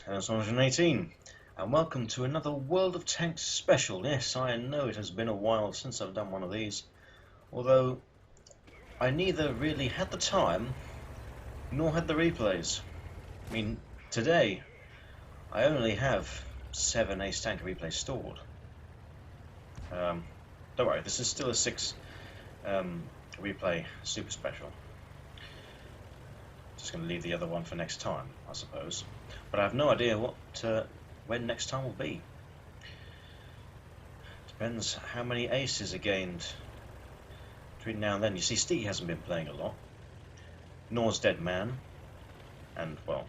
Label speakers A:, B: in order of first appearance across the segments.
A: Greetings, it's 118, and welcome to another World of Tanks special. Yes, I know it has been a while since I've done one of these, although I neither really had the time nor had the replays. I mean, today I only have 7 Ace Tanker replays stored. Don't worry, this is still a 6 replay super special. Just going to leave the other one for next time, I suppose. But I have no idea when next time will be. Depends how many aces are gained between now and then. You see, Steve hasn't been playing a lot. Nor's Dead Man. And, well,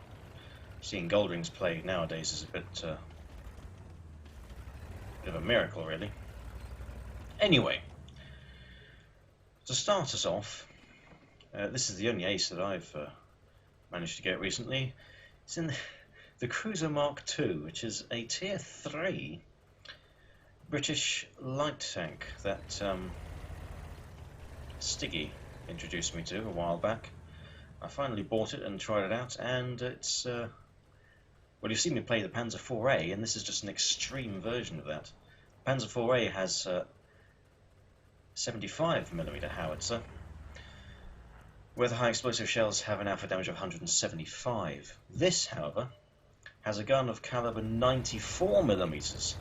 A: seeing Goldrings play nowadays is a bit of a miracle, really. Anyway, to start us off, this is the only ace that I've managed to get recently. It's in the Cruiser Mark II, which is a Tier 3 British light tank that Stiggy introduced me to a while back. I finally bought it and tried it out, and it's well, you've seen me play the Panzer IV-A, and this is just an extreme version of that. Panzer IV-A has 75mm howitzer, where the high explosive shells have an alpha damage of 175. This, however, has a gun of caliber 94mm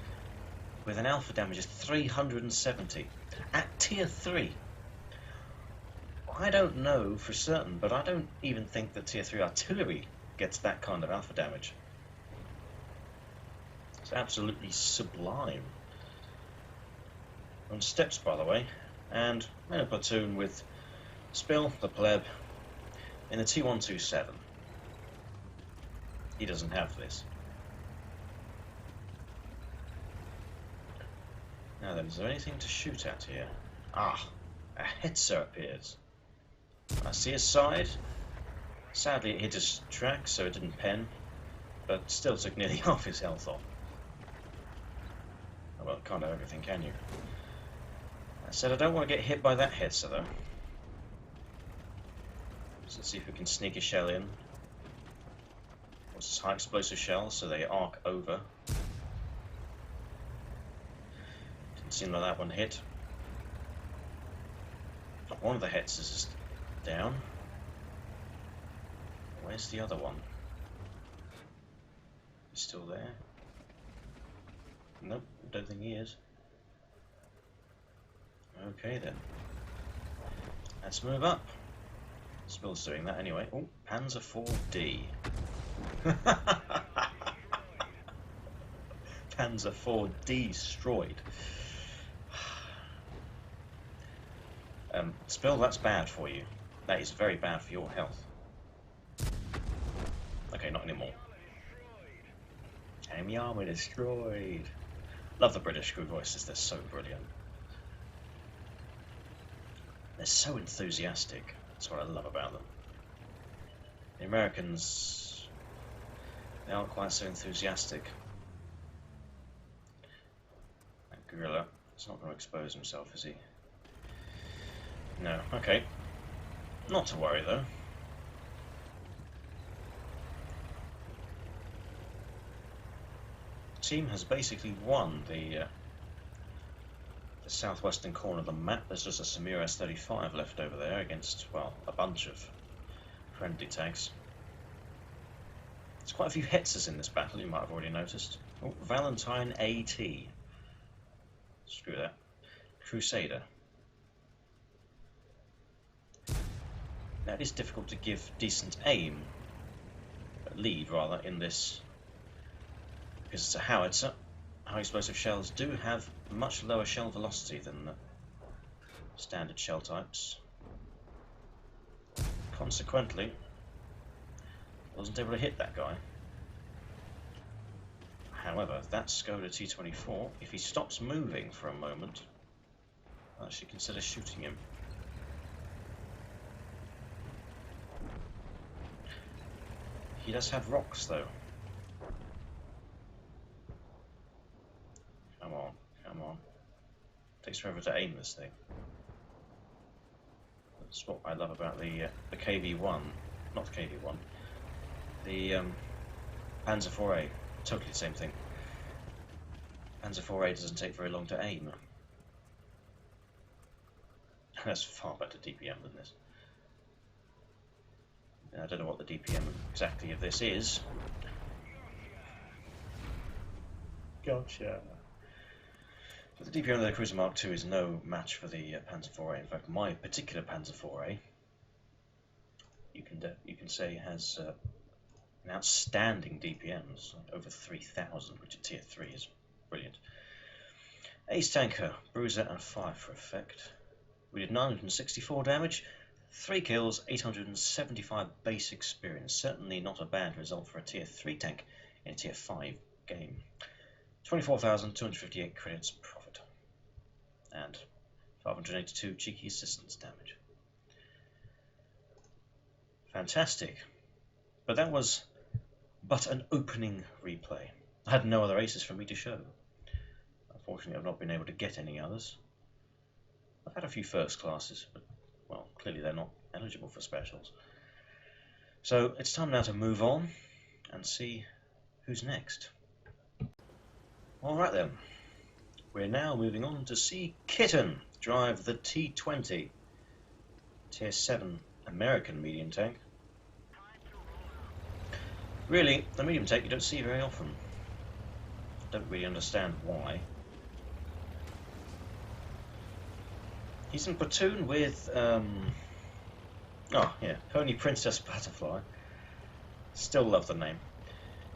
A: with an alpha damage of 370 at Tier 3. I don't know for certain, but I don't even think that Tier 3 artillery gets that kind of alpha damage. It's absolutely sublime. On steps, by the way, and in a platoon with Spill, the pleb, in the T127. He doesn't have this. Now then, is there anything to shoot at here? Ah, a Hetzer appears. I see his side. Sadly it hit his track, so it didn't pen, but still took nearly half his health off. Oh, well, can't have everything, can you? I said I don't want to get hit by that Hetzer, though. So let's see if we can sneak a shell in. What's this high explosive shell, so they arc over. Didn't seem like that one hit. One of the hits is down. Where's the other one? He's still there? Nope, don't think he is. Okay then. Let's move up. Spill's doing that anyway. Oh, Panzer IV-D. Panzer IV-D destroyed. Spill, that's bad for you. That is very bad for your health. Okay, not anymore. Enemy armor destroyed. Love the British crew voices, they're so brilliant. They're so enthusiastic. That's what I love about them. The Americans, they aren't quite so enthusiastic. That gorilla is not going to expose himself, is he? No. Okay. Not to worry, though. The team has basically won the southwestern corner of the map. There's just a Samir S-35 left over there against, well, a bunch of friendly tanks. There's quite a few Hetzers in this battle, you might have already noticed. Oh, Valentine AT. Screw that. Crusader. Now it is difficult to give decent aim, lead rather, in this, because it's a howitzer. High explosive shells do have much lower shell velocity than the standard shell types. Consequently, I wasn't able to hit that guy. However, that Skoda T-24, if he stops moving for a moment, I should consider shooting him. He does have rocks, though. Come on, come on. Takes forever to aim this thing. That's what I love about the KV-1, not the KV-1, the Panzer IV-A, totally the same thing. Panzer IV-A doesn't take very long to aim. That's far better DPM than this. I don't know what the DPM exactly of this is. Gotcha. But the DPM of the Cruiser Mark II is no match for the Panzer IV-A. In fact, my particular Panzer IV-A, you can say has an outstanding DPMs, over 3,000, which at tier 3 is brilliant. Ace Tanker, Bruiser and Fire for effect. We did 964 damage, 3 kills, 875 base experience. Certainly not a bad result for a tier 3 tank in a tier 5 game. 24,258 credits profit. And 582 cheeky assistance damage. Fantastic. But that was but an opening replay. I had no other aces for me to show. Unfortunately, I've not been able to get any others. I've had a few first classes, but, well, clearly they're not eligible for specials. So it's time now to move on and see who's next. Alright then, we're now moving on to see Kitten drive the T-20, Tier 7 American medium tank. Really, the medium tank you don't see very often. I don't really understand why. He's in platoon with, Pony Princess Butterfly. Still love the name.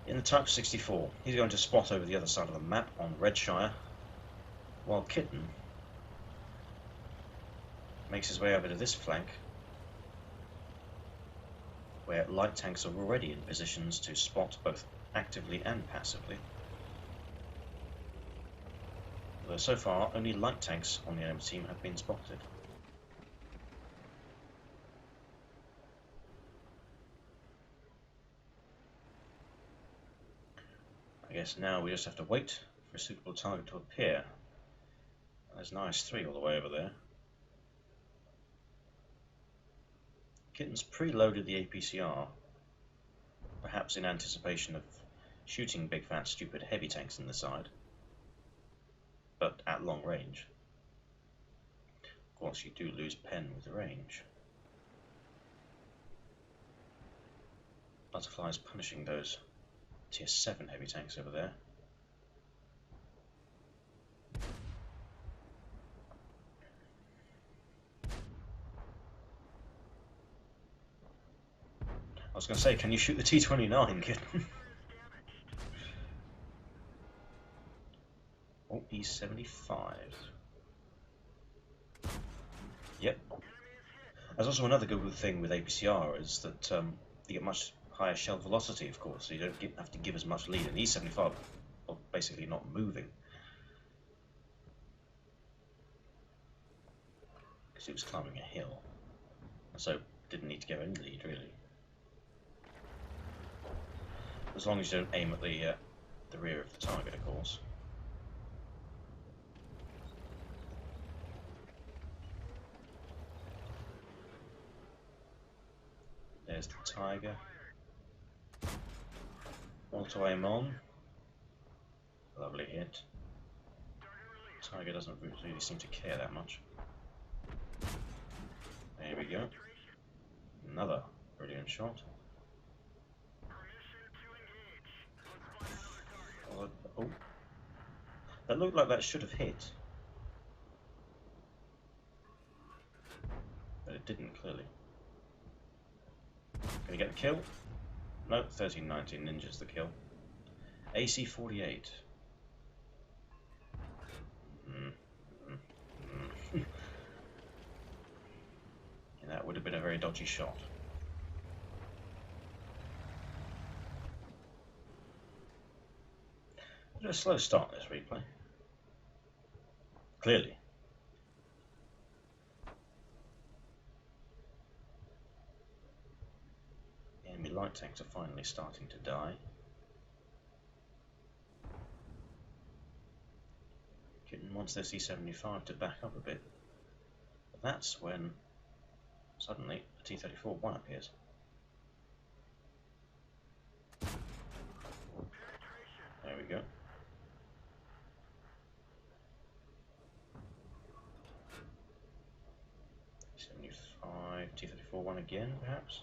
A: In the Type 64, he's going to spot over the other side of the map on Redshire, while Kitten makes his way over to this flank, where light tanks are already in positions to spot both actively and passively. Although so far, only light tanks on the enemy team have been spotted. I guess now we just have to wait for a suitable target to appear. There's an IS-3 all the way over there. Kitten's preloaded the APCR, perhaps in anticipation of shooting big fat stupid heavy tanks in the side, but at long range. Of course you do lose pen with the range. Butterfly's punishing those Tier 7 heavy tanks over there. I was going to say, can you shoot the T-29, Kitten? Oh, he's 75. Yep. There's also another good thing with APCR is that you get much higher shell velocity, of course, so you don't have to give as much lead. And he's 75, well, basically not moving, because he was climbing a hill, so didn't need to give any lead really. As long as you don't aim at the rear of the target, of course. There's the Tiger. Auto aim on. Lovely hit. Tiger doesn't really seem to care that much. There we go. Another brilliant shot. Oh, that looked like that should have hit, but it didn't clearly. Can you get the kill? No, 1319 ninjas the kill. AC-48. Yeah, that would have been a very dodgy shot. A slow start this replay. Clearly. The enemy light tanks are finally starting to die. Kitten wants their C-75 to back up a bit. But that's when suddenly a T-34-1 appears. go. T-34-1 again, perhaps?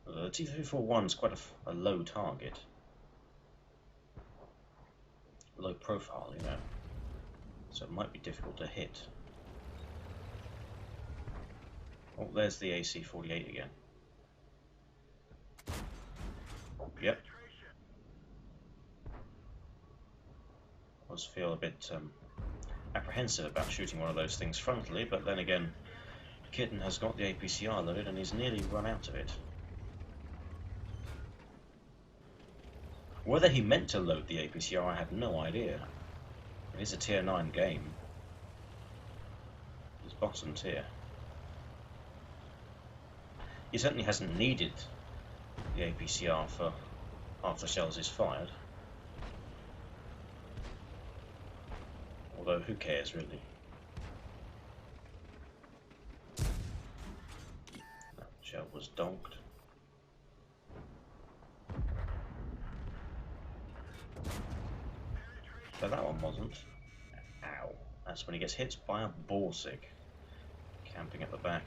A: The T-34-1 is quite a low target. Low profile, you know. So it might be difficult to hit. Oh, there's the AC-48 again. Yep. I always feel a bit apprehensive about shooting one of those things frontally, but then again, Kitten has got the APCR loaded and he's nearly run out of it. Whether he meant to load the APCR, I have no idea. It is a tier 9 game. He's bottom tier. He certainly hasn't needed the APCR for after shells is fired. Although, who cares really? That shell was donked. But that one wasn't. Ow. That's when he gets hit by a Borsig. Camping at the back.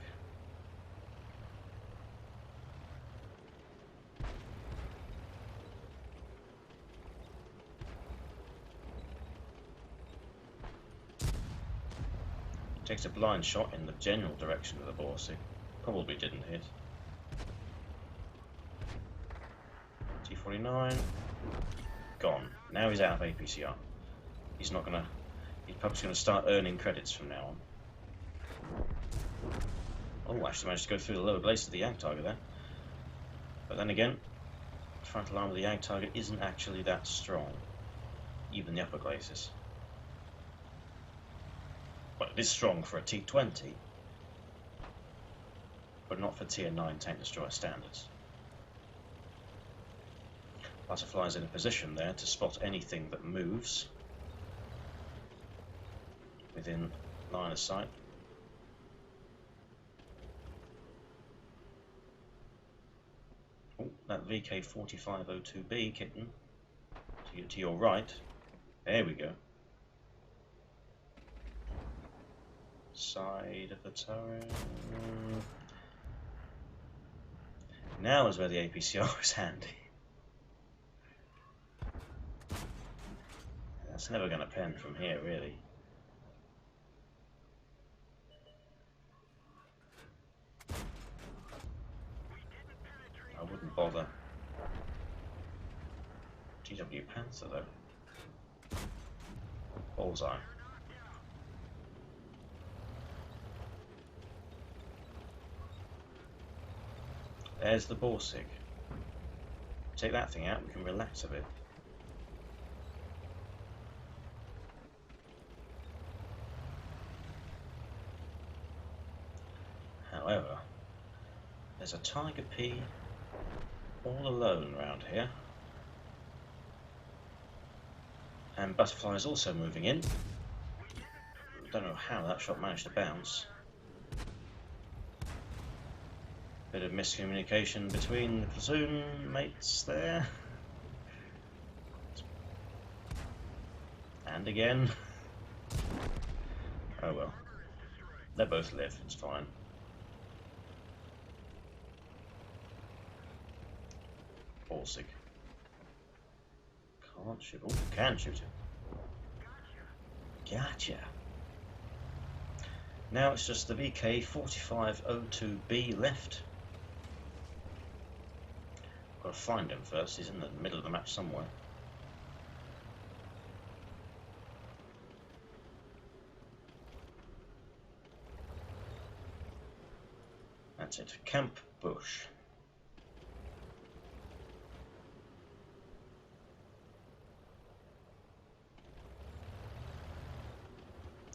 A: Takes a blind shot in the general direction of the Borsig. Probably didn't hit. T-49. Gone. Now he's out of APCR. He's not gonna... He's probably gonna start earning credits from now on. Oh, actually managed to go through the lower glacis of the Yag target there. But then again, the frontal arm of the Yag target isn't actually that strong. Even the upper glacis. Well, it is strong for a T-20, but not for tier 9 tank destroyer standards. Butterfly's in a position there to spot anything that moves within line of sight. Oh, that VK4502B, Kitten, to your right. There we go. Side of the turret. Now is where the APCR is handy. That's never going to pen from here, really. I wouldn't bother. GW Panther, though. Bullseye. There's the Borsig. Take that thing out, we can relax a bit. However, there's a Tiger P all alone around here. And Butterfly is also moving in. Don't know how that shot managed to bounce. Bit of miscommunication between the platoon mates there. And again. Oh well. They both live, it's fine. Borsig. Can't shoot. Oh, can shoot him. Gotcha. Now it's just the VK4502B left. Got to find him first. He's in the middle of the map somewhere. That's it. Camp Bush.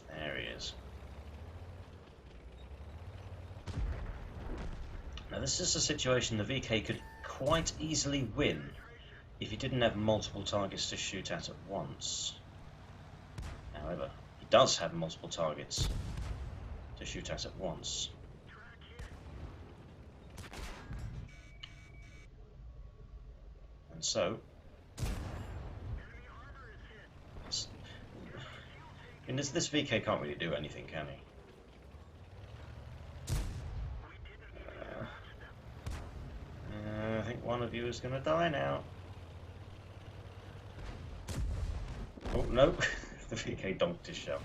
A: There he is. Now this is a situation the VK could quite easily win if he didn't have multiple targets to shoot at once. However, he does have multiple targets to shoot at once. And so, And this VK can't really do anything, can he? I think one of you is going to die now. Oh, no. The VK donked his shell.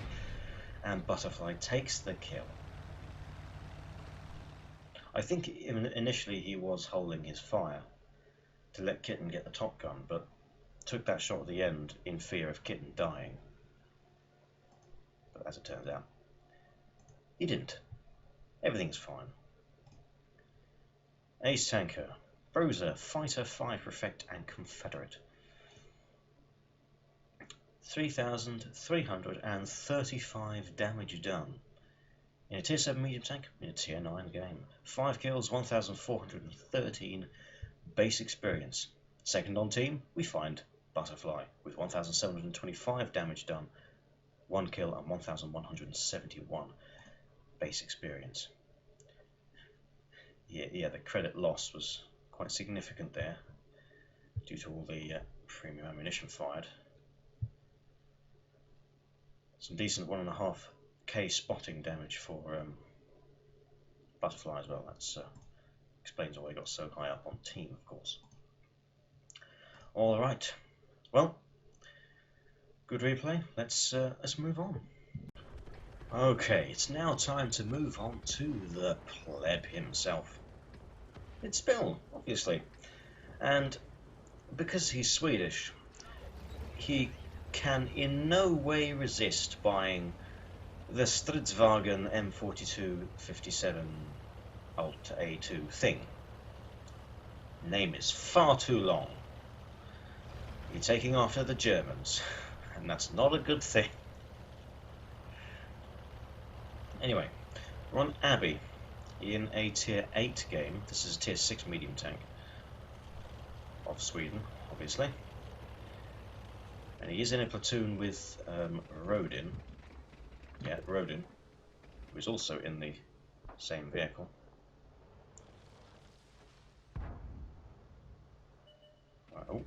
A: And Butterfly takes the kill. I think initially he was holding his fire to let Kitten get the top gun, but took that shot at the end in fear of Kitten dying. But as it turns out, he didn't. Everything's fine. Ace Tanker, Bruiser, Fighter 5 Prefect and Confederate. 3,335 damage done. In a tier 7 medium tank, in a tier 9 game. 5 kills, 1,413 base experience. Second on team, we find Butterfly with 1,725 damage done, 1 kill and 1,171 base experience. Yeah, the credit loss was quite significant there due to all the premium ammunition fired. Some decent 1.5k spotting damage for Butterfly as well. That explains why he got so high up on team, of course. All right, well, good replay. Let's move on. Okay, it's now time to move on to the pleb himself. It's Bill, obviously, and because he's Swedish, he can in no way resist buying the Stridswagen M4257 Alt A2 thing. Name is far too long. You're taking after the Germans, and that's not a good thing. Anyway, we're on Abbey in a tier 8 game. This is a tier 6 medium tank of Sweden, obviously. And he is in a platoon with Rodin. Yeah, Rodin, who is also in the same vehicle. Oh,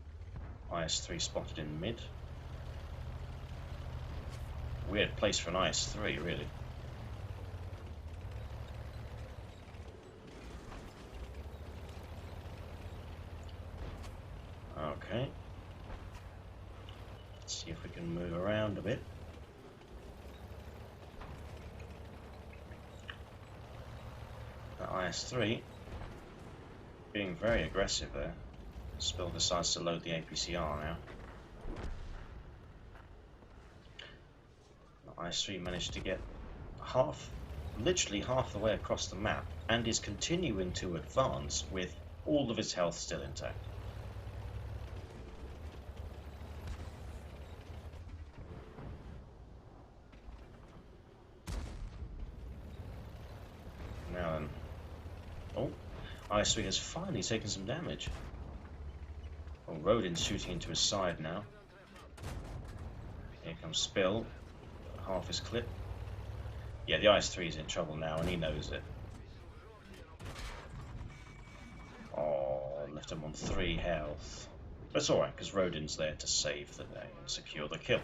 A: IS-3 spotted in mid. Weird place for an IS-3, really. Okay. Let's see if we can move around a bit. That IS-3 being very aggressive there. Spill decides to load the APCR now. The IS-3 managed to get literally half the way across the map, and is continuing to advance with all of his health still intact. Now then. Oh, IS-3 has finally taken some damage. Oh, Rodin's shooting into his side now. Here comes Spill. Half his clip. Yeah, the IS-3 is in trouble now, and he knows it. Oh, left him on 3 health. But it's alright, because Rodin's there to save the day and secure the kill.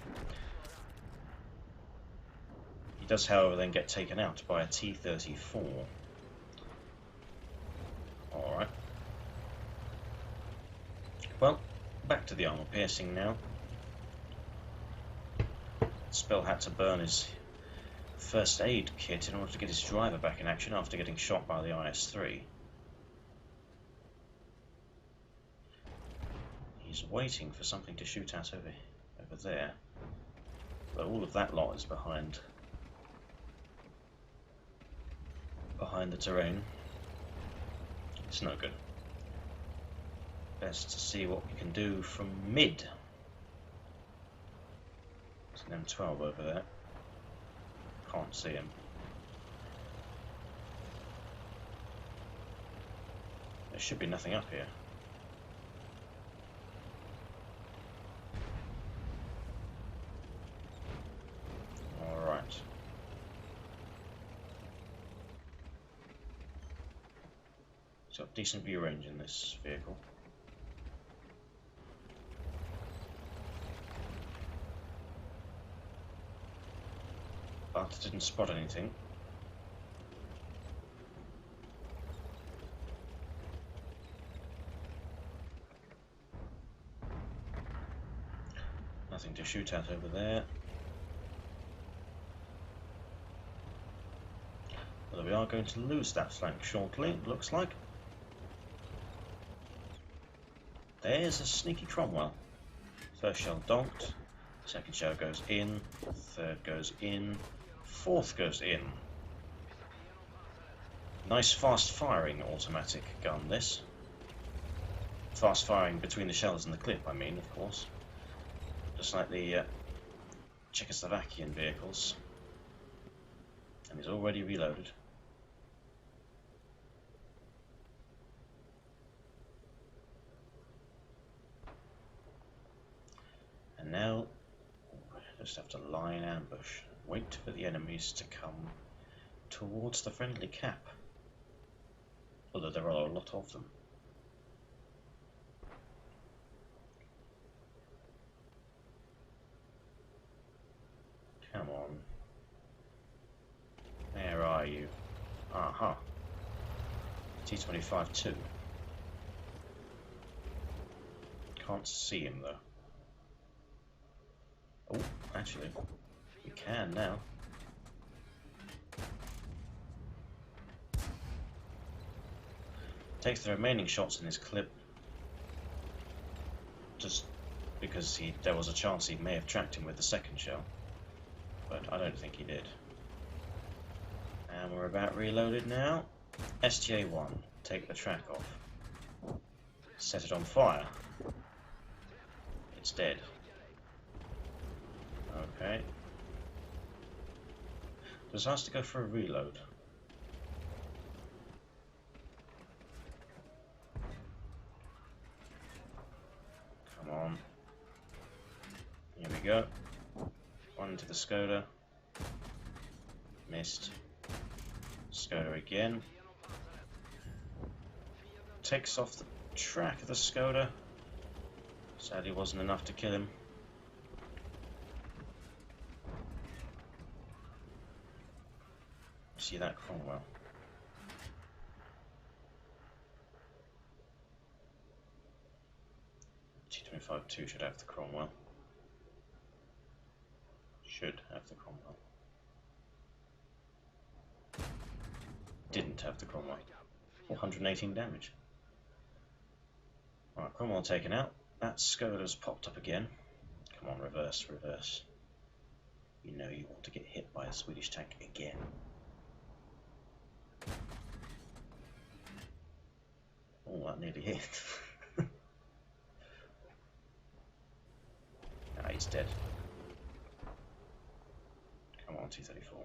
A: He does, however, then get taken out by a T-34. Alright. Well, back to the armor piercing now. Spill had to burn his first aid kit in order to get his driver back in action after getting shot by the IS-3. He's waiting for something to shoot at over there. But all of that lot is behind the terrain. It's no good. Best to see what we can do from mid. There's an M12 over there. Can't see him. There should be nothing up here. Alright. It's got decent view range in this vehicle. but didn't spot anything. Nothing to shoot at over there. Although we are going to lose that flank shortly, it looks like. There's a sneaky Cromwell. First shell donked, second shell goes in, third goes in, fourth goes in. Nice fast firing automatic gun this. Fast firing between the shells and the clip, I mean, of course. Just like the Czechoslovakian vehicles. And he's already reloaded. And now, just have to lie in ambush, wait for the enemies to come towards the friendly cap, although there are a lot of them. Come on. Where are you? Aha. T-25-2. Can't see him though. Oh, actually, we can now. Takes the remaining shots in his clip, just because there was a chance he may have tracked him with the second shell, but I don't think he did. And we're about reloaded now. STA-1, take the track off. Set it on fire. It's dead. Okay. Does it have to go for a reload? Come on. Here we go. One into the Skoda. Missed. Skoda again. Takes off the track of the Skoda. Sadly wasn't enough to kill him. See that Cromwell. T-25-2 should have the Cromwell. Should have the Cromwell. Didn't have the Cromwell. 418 damage. Alright, Cromwell taken out. That Skoda's popped up again. Come on, reverse, reverse. You know you want to get hit by a Swedish tank again. Oh, that nearly hit. Ah, he's dead. Come on, T-34.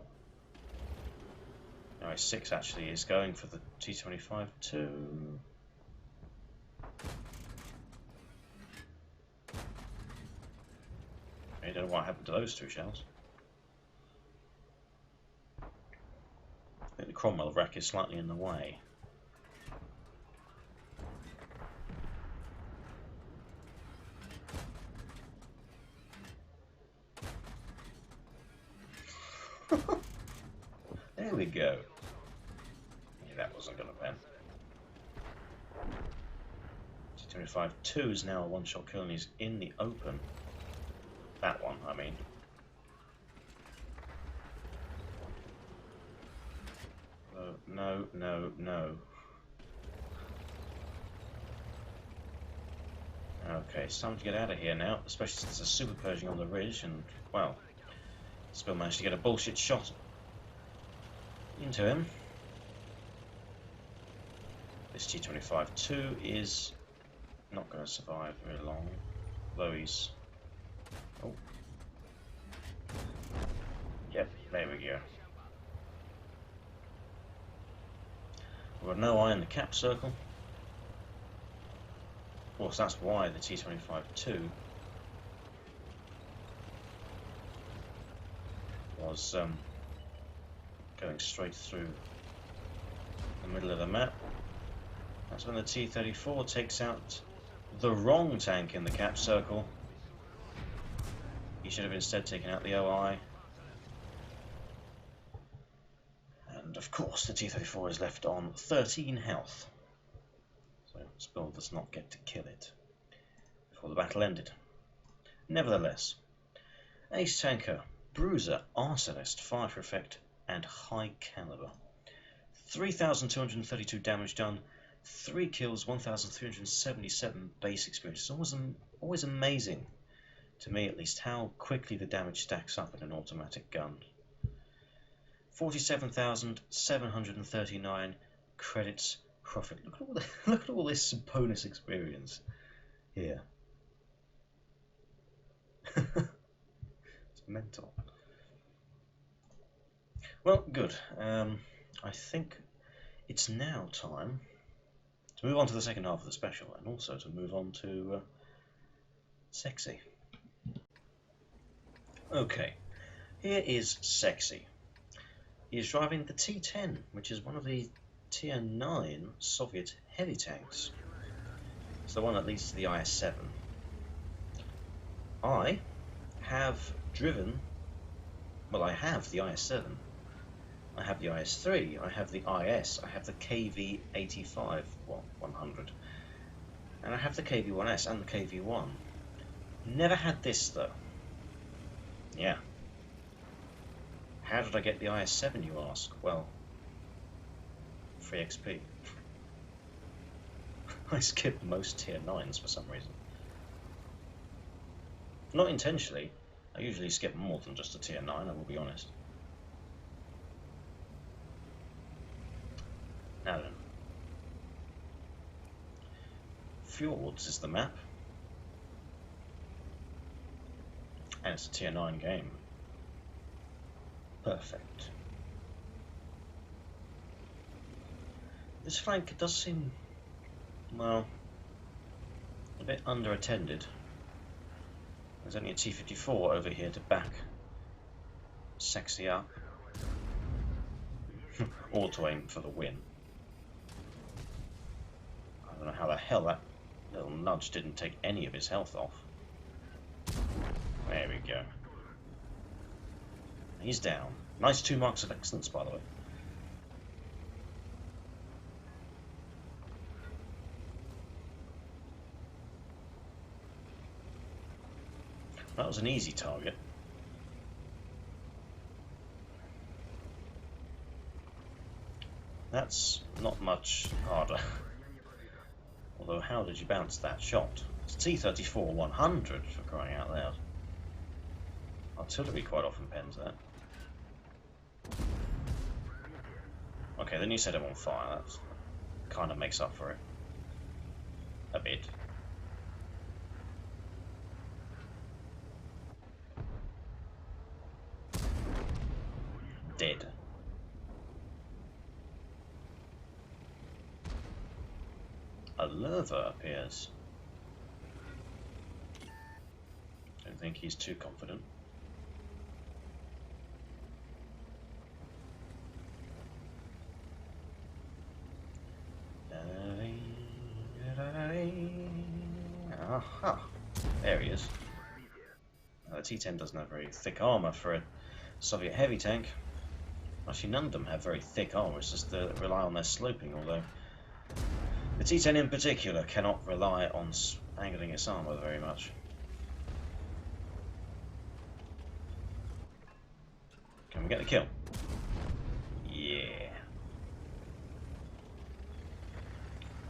A: No, 6 actually is going for the T-25-2. I don't know what happened to those 2 shells. I think the Cromwell wreck is slightly in the way. There we go. Yeah, that wasn't going to pen. T-25-2 is now a one-shot kill and he's in the open. That one, I mean. No, no, no. Okay, it's time to get out of here now, especially since there's a super purging on the ridge and, well, still managed to get a bullshit shot into him. This T-25-2 is not going to survive very long, though he's... Oh. Yep, there we go. We've got no eye in the cap circle. Of course, that's why the T-25-2 was going straight through the middle of the map. That's when the T-34 takes out the wrong tank in the cap circle. He should have instead taken out the OI. And of course the T-34 is left on 13 health. So Spill does not get to kill it before the battle ended. Nevertheless, Ace Tanker, Bruiser, Arsonist, Fire for Effect, and High Caliber. 3,232 damage done, 3 kills, 1,377 base experience. It's always amazing, to me at least, how quickly the damage stacks up in an automatic gun. 47,739 credits profit. Look at all this bonus experience here. It's mental. Well, good. I think it's now time to move on to the second half of the special, and also to move on to McSeksi. Okay, here is McSeksi. He is driving the T-10, which is one of the Tier 9 Soviet heavy tanks. It's the one that leads to the IS-7. I have driven, well, I have the IS-7, I have the IS-3, I have the IS, I have the KV-85, well, 100, and I have the KV-1S and the KV-1. Never had this, though. Yeah. How did I get the IS-7, you ask? Well, free XP. I skipped most Tier 9s for some reason. Not intentionally. I usually skip more than just a Tier 9, I will be honest. Now then. Fjords is the map. And it's a Tier 9 game. Perfect. This flank does seem, well, a bit under-attended. There's only a T-54 over here to back McSeksi up. Auto-aim for the win. I don't know how the hell that little nudge didn't take any of his health off. There we go. He's down. Nice 2 marks of excellence, by the way. That was an easy target. That's not much harder. Although, how did you bounce that shot? It's T-34 100, for crying out loud. Artillery quite often pens that. Okay, then you set him on fire. That kind of makes up for it. A bit. Dead. A lurver appears. Don't think he's too confident. Aha! There he is. Now, the T-10 doesn't have very thick armour for a Soviet heavy tank. Actually, none of them have very thick armour, it's just they rely on their sloping, although the T-10 in particular cannot rely on angling its armour very much. Can we get the kill? Yeah.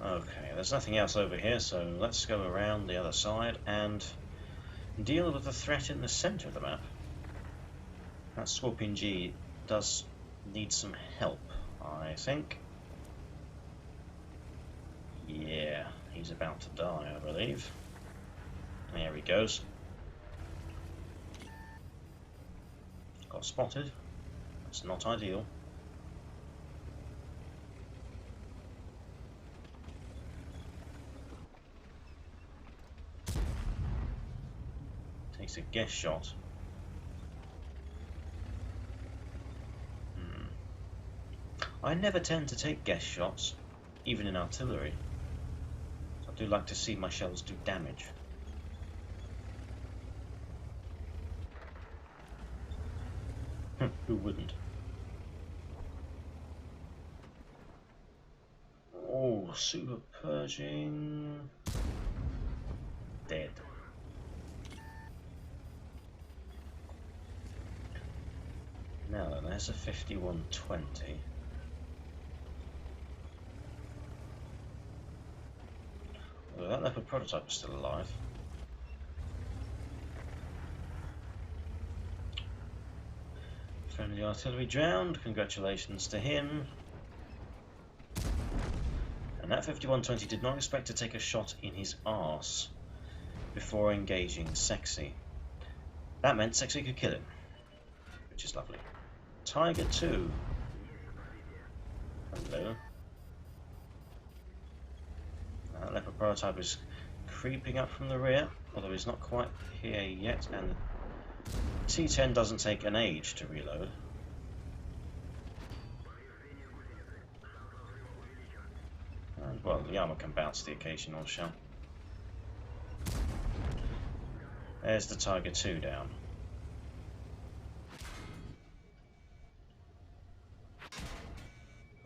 A: Okay, there's nothing else over here, so let's go around the other side and deal with the threat in the centre of the map. That Scorpion G does need some help, I think. Yeah, he's about to die, I believe. There he goes. Got spotted. That's not ideal. Takes a guess shot. I never tend to take guess shots, even in artillery. I do like to see my shells do damage. Who wouldn't? super purging. Dead. Now then, there's a 5120. Well, that leopard prototype is still alive. Friendly artillery drowned, congratulations to him. And that 5120 did not expect to take a shot in his arse before engaging McSeksi. That meant McSeksi could kill him, which is lovely. Tiger 2. Hello. That leopard prototype is creeping up from the rear, although he's not quite here yet, and T10 doesn't take an age to reload. And, well, the armor can bounce the occasional shell. There's the Tiger 2 down.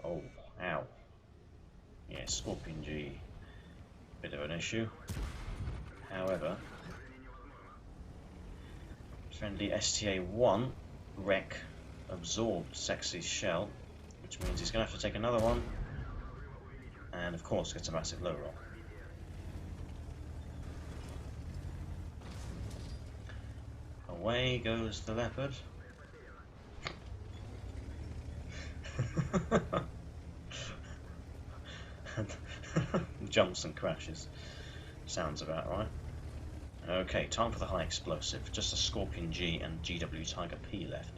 A: Oh, ow. Yeah, Scorpion G. Bit of an issue. However, friendly STA-1 wreck absorbed McSeksi's shell, which means he's going to have to take another one, and of course gets a massive low roll. Away goes the leopard. Jumps and crashes. Sounds about right. Okay, time for the high explosive. Just a Scorpion G and GW Tiger P left.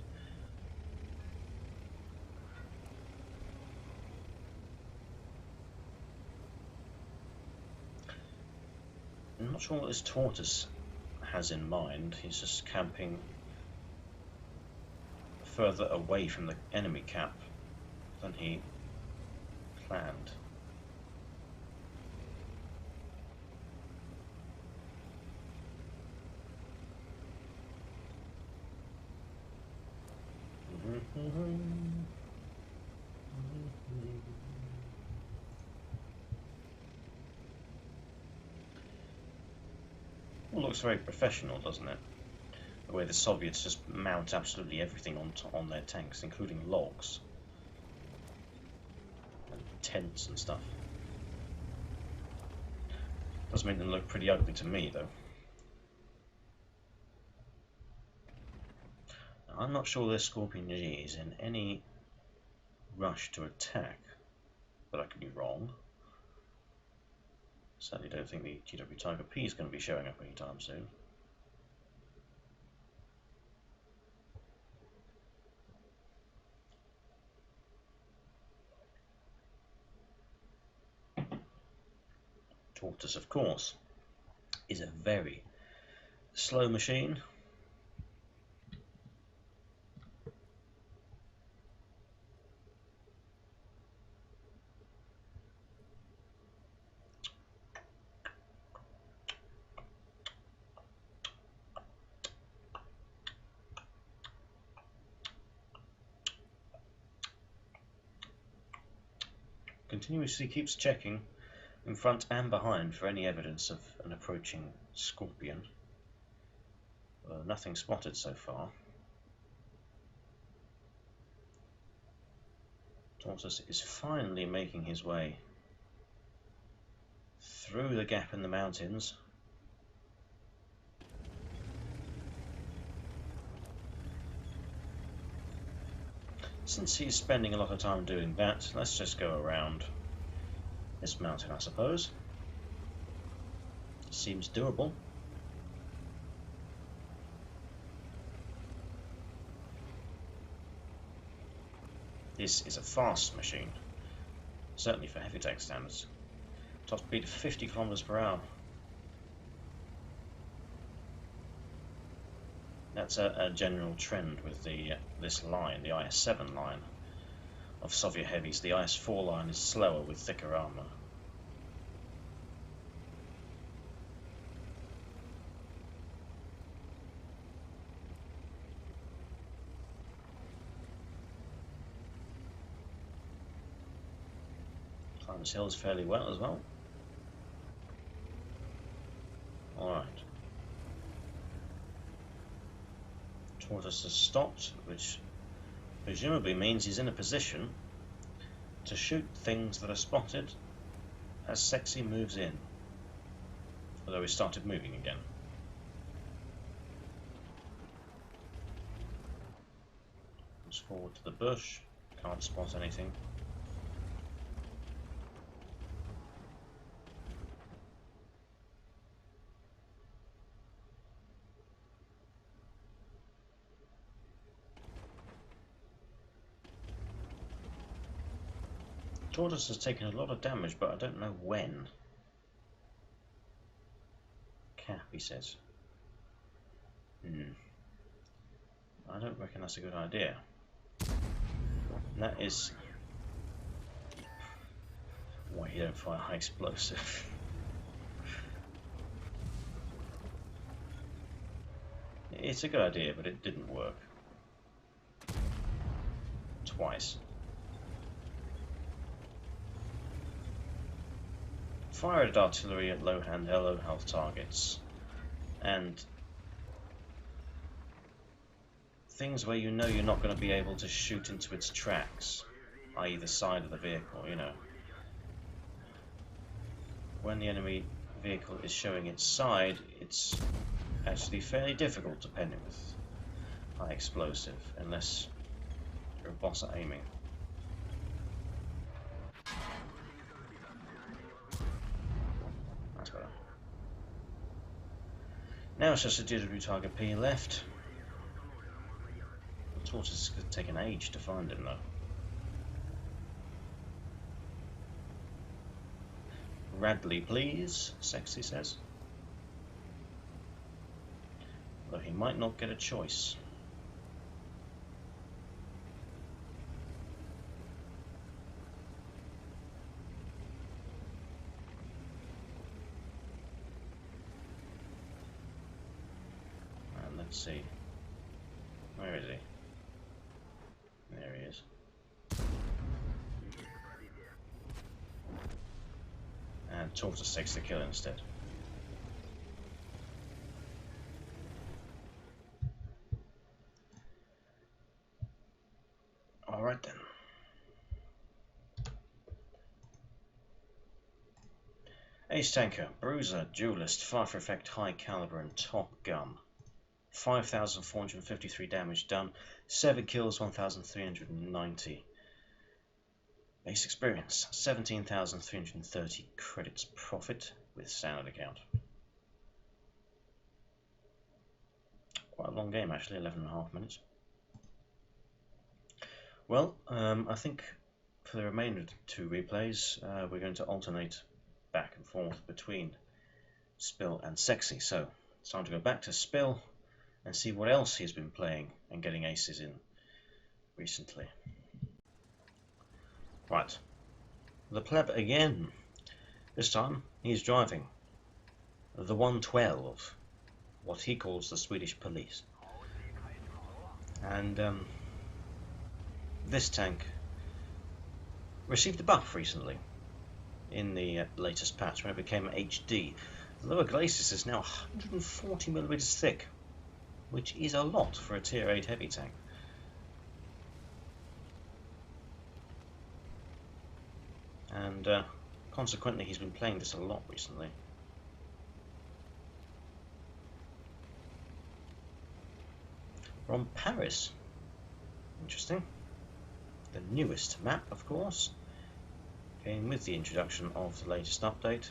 A: I'm not sure what this tortoise has in mind. He's just camping further away from the enemy camp than he planned. Well, looks very professional, doesn't it? The way the Soviets just mount absolutely everything on their tanks, including logs and tents and stuff. Does make them look pretty ugly to me, though. I'm not sure this Scorpion G is in any rush to attack, but I could be wrong. Certainly don't think the GW Tiger P is going to be showing up anytime soon. Tortoise, of course, is a very slow machine. Continuously keeps checking in front and behind for any evidence of an approaching Scorpion. Nothing spotted so far. Tortoise is finally making his way through the gap in the mountains. Since he's spending a lot of time doing that, let's just go around this mountain, I suppose. Seems doable. This is a fast machine, certainly for heavy tank standards. Top speed of 50 kilometers per hour. That's a general trend with this line, the IS-7 line of Soviet heavies. The IS-4 line is slower with thicker armor. Climbs hills fairly well as well. Alright. Tortoise has stopped, which presumably means he's in a position to shoot things that are spotted as McSeksi moves in. Although he started moving again. Comes forward to the bush, can't spot anything. Tortoise has taken a lot of damage, but I don't know when. Cap, he says. I don't reckon that's a good idea. And that is why you don't fire high explosive. It's a good idea, but it didn't work. Twice. Fired artillery at low and low health targets, and things where you know you're not going to be able to shoot into its tracks, i.e. the side of the vehicle, you know. When the enemy vehicle is showing its side, it's actually fairly difficult to pen it with high explosive, unless you're a boss at aiming. That's better. Now it's just a DW target P left. The tortoise could take an age to find him though. Radley, please, McSeksi says. Though he might not get a choice. And let's see. Where is he? There he is. And Tortoise takes the kill instead. Alright then. Ace Tanker, Bruiser, Duelist, Fire for Effect, High Caliber and Top Gun. 5,453 damage done, 7 kills, 1,390. Base experience, 17,330 credits profit with sound account. Quite a long game actually, 11.5 minutes. Well, I think for the remainder of the 2 replays, we're going to alternate back and forth between Spill and McSeksi. So it's time to go back to Spill and see what else he's been playing and getting aces in recently. Right, the pleb again. This time he's driving the 112, what he calls the Swedish police. And this tank received a buff recently in the latest patch when it became HD. The lower glacis is now 140 millimeters thick, which is a lot for a tier 8 heavy tank. And consequently he's been playing this a lot recently. From Paris. Interesting. The newest map, of course. Came with the introduction of the latest update.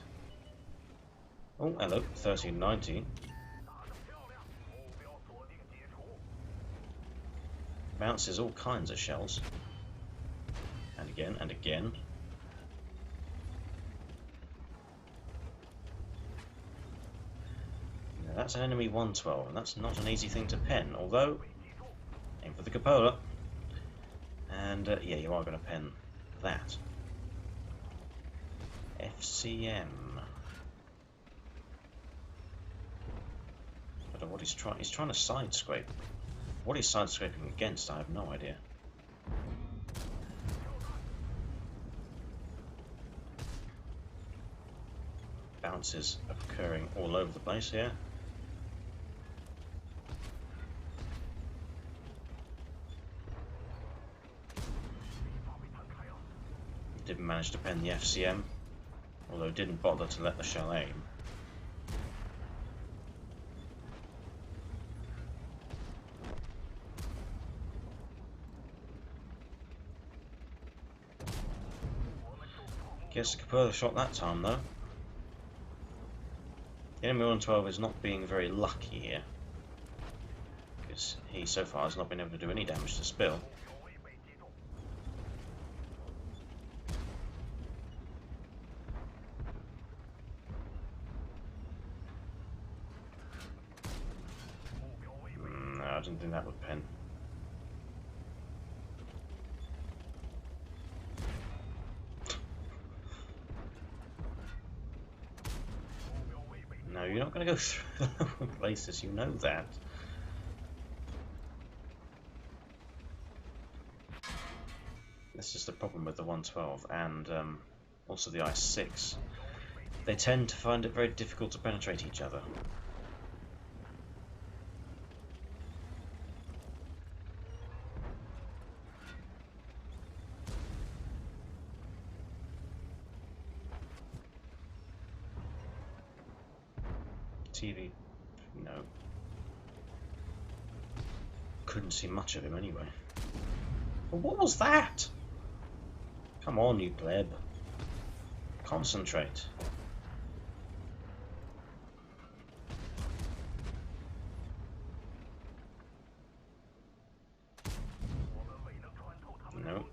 A: Oh, hello, 1390. Bounces all kinds of shells. And again, and again. Now that's an enemy 112, and that's not an easy thing to pen, although, aim for the cupola. And yeah, you are going to pen that. FCM. I don't know what he's trying. He's trying to side scrape. What he's side scraping against, I have no idea. bounces occurring all over the place here. Didn't manage to pen the FCM, although didn't bother to let the shell aim. Gets the Capella shot that time though. The enemy 112 is not being very lucky here, because he so far has not been able to do any damage to Spill. No, I didn't think that would pen. No, you're not going to go through the places, you know that. This is the problem with the 112 and also the I-6. They tend to find it very difficult to penetrate each other. TV, no. Couldn't see much of him anyway. But what was that? Come on, you pleb. Concentrate. No.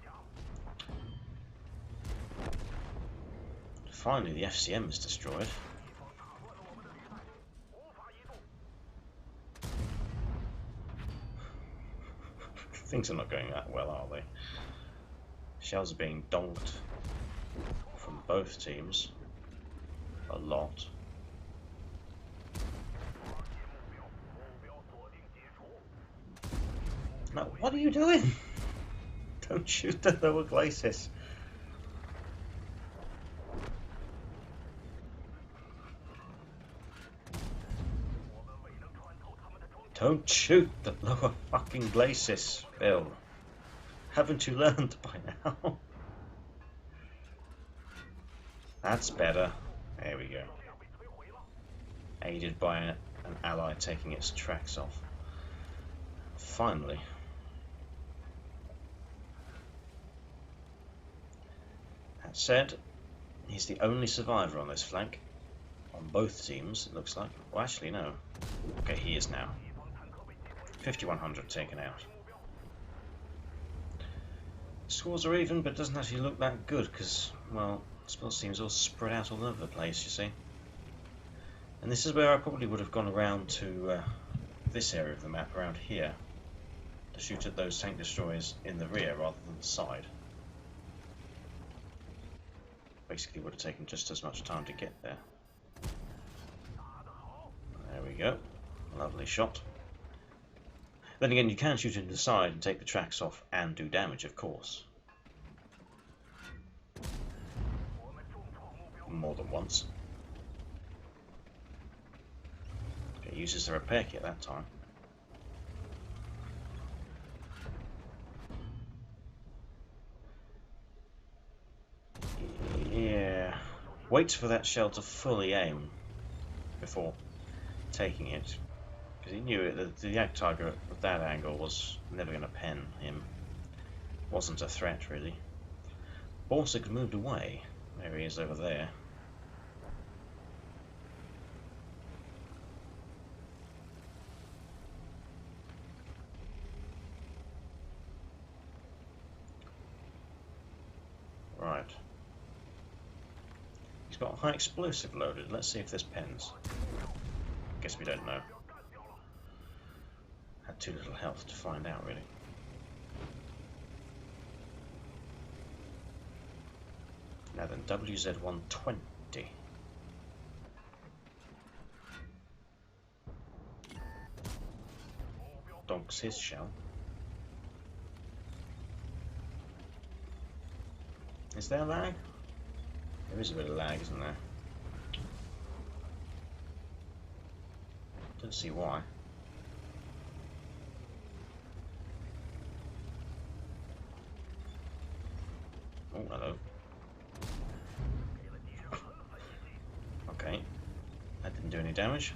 A: Finally, the FCM is destroyed. Things are not going that well, are they? Shells are being donked from both teams a lot. Now, what are you doing? Don't shoot the lower glacis. Don't shoot the lower fucking glacis, Bill. Haven't you learned by now? That's better. There we go. Aided by an ally taking its tracks off. Finally. That said, he's the only survivor on this flank. On both teams, it looks like. Well, actually, no. Okay, he is now. 5100 taken out. Scores are even, but it doesn't actually look that good because, well, Spill's team's all spread out all over the place, you see. And this is where I probably would have gone around to this area of the map, around here, to shoot at those tank destroyers in the rear rather than the side. Basically would have taken just as much time to get there. There we go. Lovely shot. Then again, you can shoot into the side and take the tracks off and do damage, of course. More than once. Okay, uses the repair kit that time. Yeah. Waits for that shell to fully aim before taking it. Because he knew it, the Yak Tiger at that angle was never going to pen him. Wasn't a threat, really. Borsig moved away. There he is over there. Right. He's got a high explosive loaded. Let's see if this pens. Guess we don't know. Had too little health to find out, really. Now then, WZ-120. Donks his shell. Is there lag? There is a bit of lag, isn't there? Don't see why. Oh, hello. Okay. That didn't do any damage.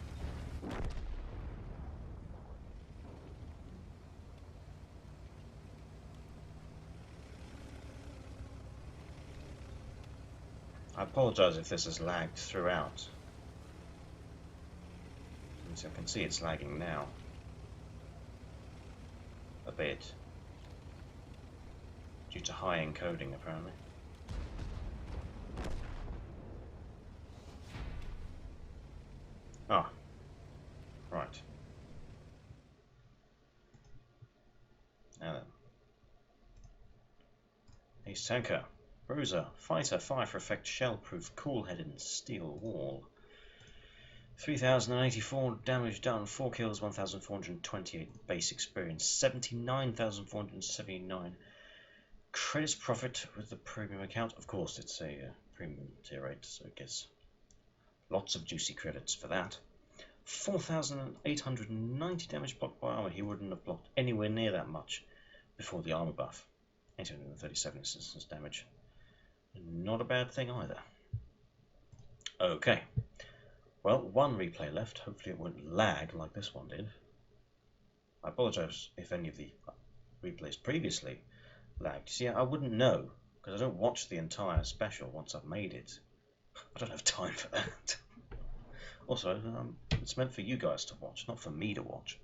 A: I apologise if this has lagged throughout. As you can see, it's lagging now. A bit. Due to high encoding, apparently. Ah. Right. Now then. Ace Tanker. Bruiser. Fighter. Fire for effect. Shell-proof. Cool-headed. Steel wall. 3,084 damage done. 4 kills. 1,428 base experience. 79,479 credits profit with the premium account. Of course, it's a premium tier rate, so it gets lots of juicy credits for that. 4,890 damage blocked by armor. He wouldn't have blocked anywhere near that much before the armor buff. 837 resistance damage. Not a bad thing either. Okay. Well, one replay left. Hopefully it won't lag like this one did. I apologise if any of the replays previously lagged. See, I wouldn't know, because I don't watch the entire special once I've made it. I don't have time for that. Also, it's meant for you guys to watch, not for me to watch.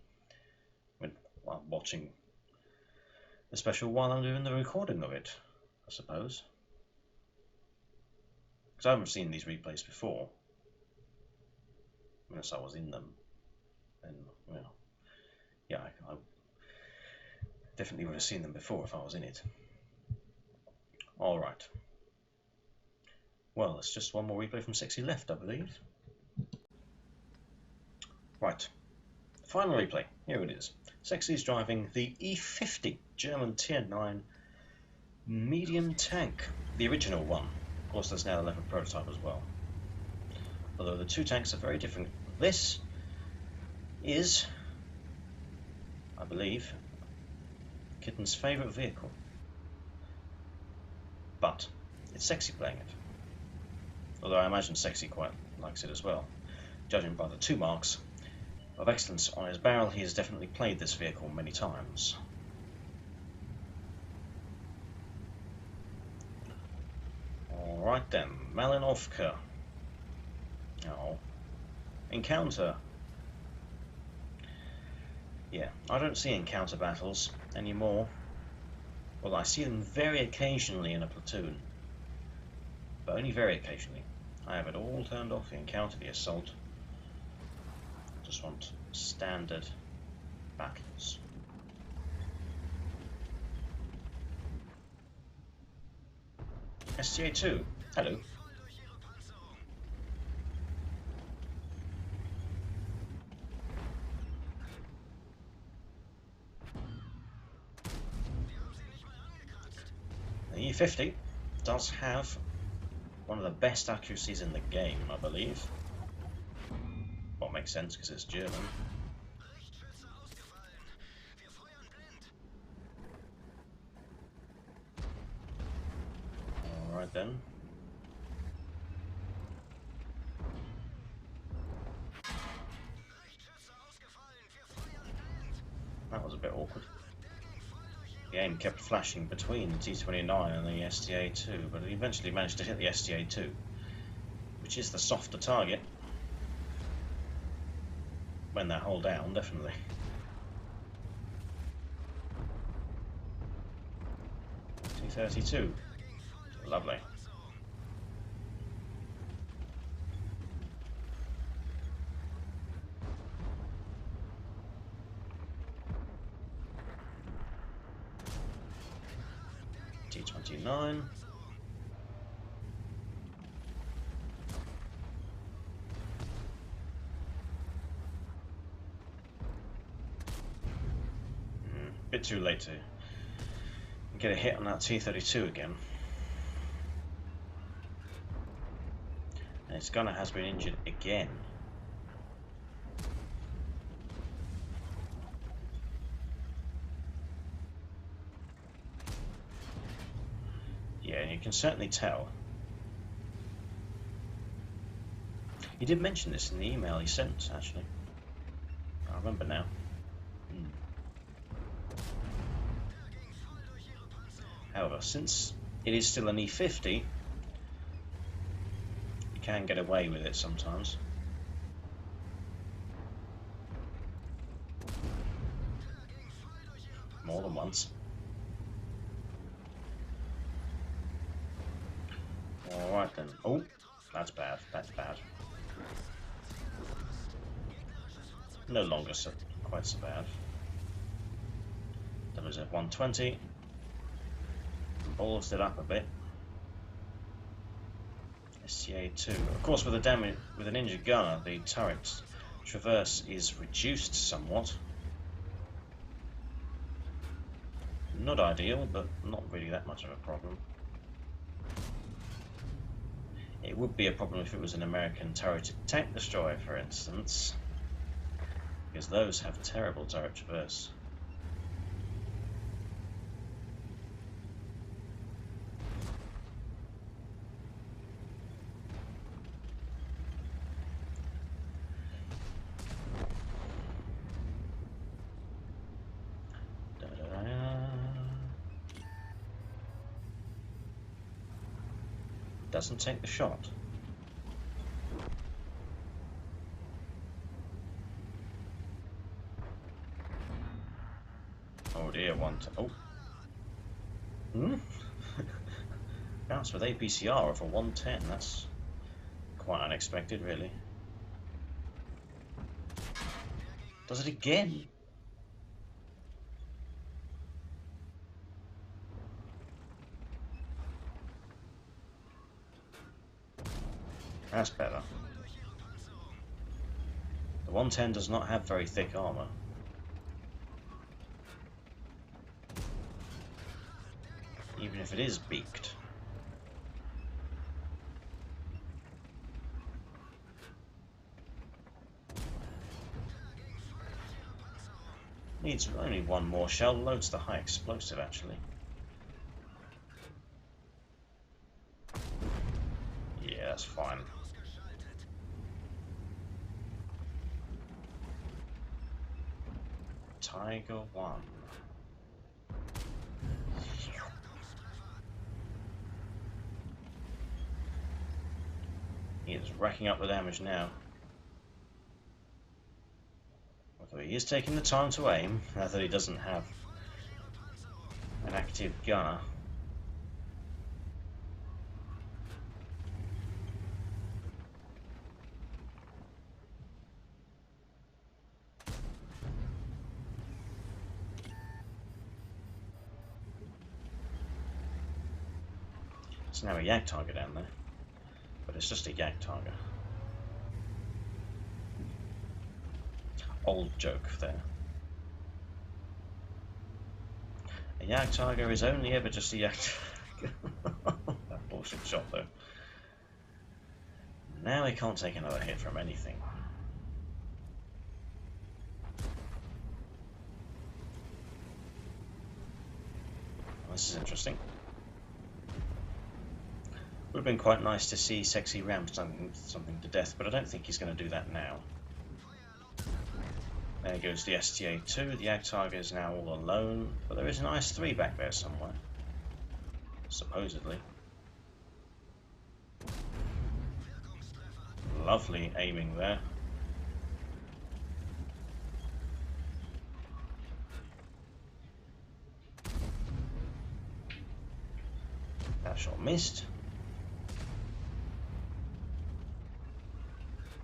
A: I'm watching the special while I'm doing the recording of it, I suppose. Because I haven't seen these replays before. Unless I was in them. And, well, yeah, I definitely would have seen them before if I was in it. Alright. Well, it's just one more replay from McSeksi left, I believe. Right. Final replay. Here it is. McSeksi is driving the E50 German Tier 9 medium tank. The original one. Of course, there's now a leopard prototype as well. Although the two tanks are very different. This is, I believe, Kitten's favourite vehicle. But it's McSeksi playing it. Although I imagine McSeksi quite likes it as well. Judging by the 2 marks of excellence on his barrel, he has definitely played this vehicle many times. Alright then, Malinovka. Oh. Encounter. Yeah, I don't see encounter battles anymore. Well, I see them very occasionally in a platoon. But only very occasionally. I have it all turned off, the encounter, the assault. Just want standard battles. STA2, hello. The E50 does have one of the best accuracies in the game, I believe. Well, makes sense because it's German. Alright then. That was a bit awkward. The aim kept flashing between the T-29 and the STA-2, but it eventually managed to hit the STA-2, which is the softer target. When they're hull down, definitely. T-32. Lovely. T-29. Bit too late to get a hit on that T-32 again. And its gunner has been injured again. You can certainly tell. He did mention this in the email he sent, actually. I remember now. However, since it is still an E50, you can get away with it sometimes. More than once. Alright then. Oh, that's bad. That's bad. No longer quite so bad. That was at 120. Balls it up a bit. SCA2. Of course, with an injured gunner, the turret's traverse is reduced somewhat. Not ideal, but not really that much of a problem. It would be a problem if it was an American turreted tank destroyer, for instance, because those have terrible turret traverse. Doesn't take the shot. Oh dear, oh. Bounce with APCR of a 110, that's quite unexpected, really. Does it again? That's better. The 110 does not have very thick armor. Even if it is beaked. Needs only one more shell, loads the high explosive actually. Yeah, that's fine. Tiger 1. He is racking up the damage now. Although he is taking the time to aim, now that he doesn't have an active gunner. It's now a yak target down there, but it's just a yak target. Old joke there. A yak target is only ever just a yak target. That bullshit shot though. Now he can't take another hit from anything. This is interesting. Would have been quite nice to see McSeksi ram something to death, but I don't think he's going to do that now. There goes the STA2, the ag target is now all alone, but there is an IS-3 back there somewhere. Supposedly. Lovely aiming there. That shot missed.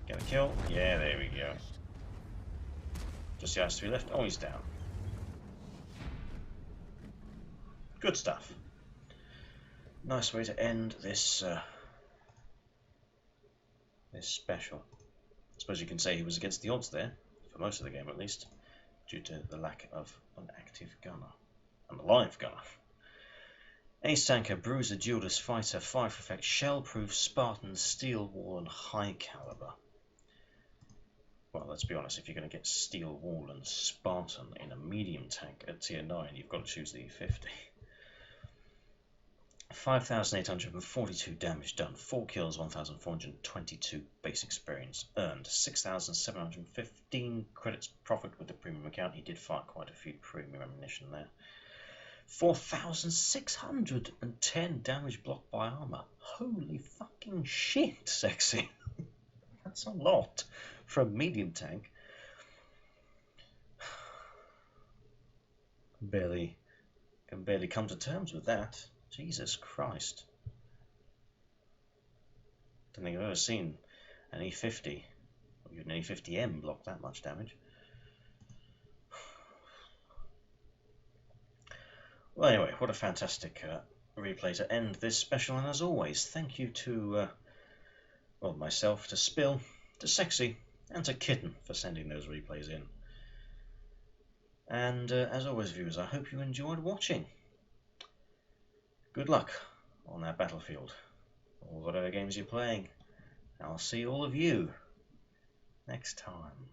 A: Get a kill. Yeah, there we go. Just the IS-3 left. Oh, he's down. Good stuff. Nice way to end this this special. I suppose you can say he was against the odds there, for most of the game at least, due to the lack of an active gunner, and a live gunner. Ace Tanker, Bruiser, Duelist, Fighter, Fire Effect, Shell-Proof, Spartan, Steel Wall, and High Caliber. Well, let's be honest, if you're going to get Steel Wall and Spartan in a medium tank at tier 9, you've got to choose the E50. 5,842 damage done, 4 kills, 1,422 base experience earned, 6,715 credits profit with the premium account. He did fire quite a few premium ammunition there. 4,610 damage blocked by armor. Holy fucking shit, McSeksi. That's a lot for a medium tank. Can barely come to terms with that. Jesus Christ. Don't think I've ever seen an E50 or even an E50M block that much damage. Well, anyway, what a fantastic replay to end this special, and as always, thank you to well, myself, to Spill, to McSeksi, and to Kitten for sending those replays in. And as always, viewers, I hope you enjoyed watching. Good luck on that battlefield, or whatever games you're playing. I'll see all of you next time.